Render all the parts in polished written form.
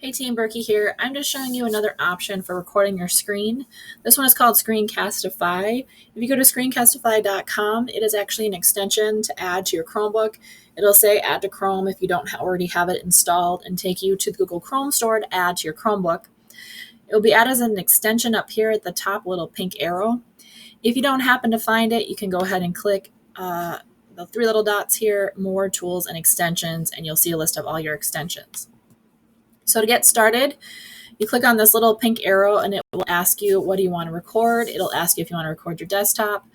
Hey team, Berkey here. I'm just showing you another option for recording your screen. This one is called Screencastify. If you go to screencastify.com, it is actually an extension to add to your Chromebook. It'll say add to Chrome if you don't already have it installed and take you to the Google Chrome store to add to your Chromebook. It will be added as an extension up here at the top, little pink arrow. If you don't happen to find it, you can go ahead and click the three little dots here, more tools and extensions, and you'll see a list of all your extensions. So to get started, you click on this little pink arrow and it will ask you, what do you want to record? It'll ask you if you want to record your desktop,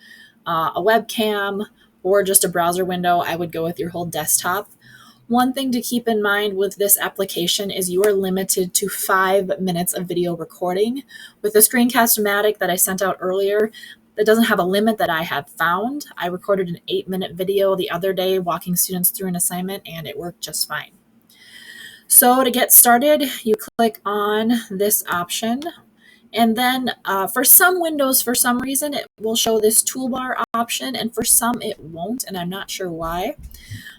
a webcam, or just a browser window. I would go with your whole desktop. One thing to keep in mind with this application is you are limited to 5 minutes of video recording. With the Screencast-O-Matic that I sent out earlier, that doesn't have a limit that I have found. I recorded an 8-minute video the other day walking students through an assignment and it worked just fine. So to get started, you click on this option, and then for some windows, for some reason, it will show this toolbar option, and for some it won't, and I'm not sure why.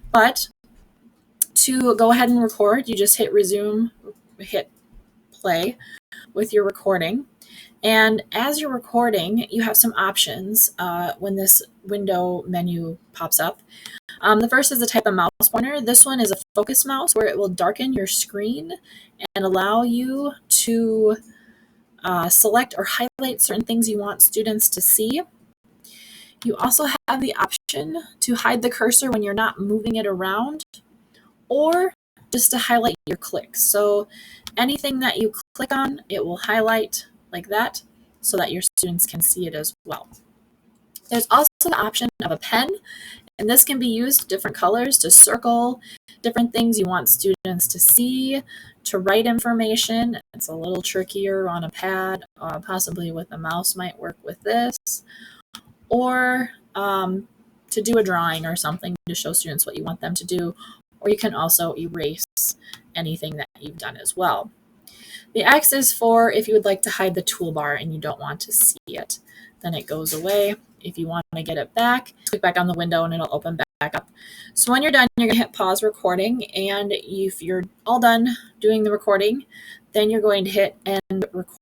But to go ahead and record, you just hit resume, hit play with your recording. And as you're recording, you have some options when this window menu pops up. The first is the type of mouse pointer. This one is a focus mouse where it will darken your screen and allow you to select or highlight certain things you want students to see. You also have the option to hide the cursor when you're not moving it around, or just to highlight your clicks. So anything that you click on, it will highlight like that so that your students can see it as well. There's also the option of a pen, and this can be used different colors to circle different things you want students to see, to write information. It's a little trickier on a pad, possibly with a mouse might work with this, or to do a drawing or something to show students what you want them to do, or you can also erase anything that you've done as well. The X is for if you would like to hide the toolbar and you don't want to see it, then it goes away. If you want to get it back, click back on the window and it'll open back up. So when you're done, you're going to hit pause recording, and if you're all done doing the recording, then you're going to hit end recording.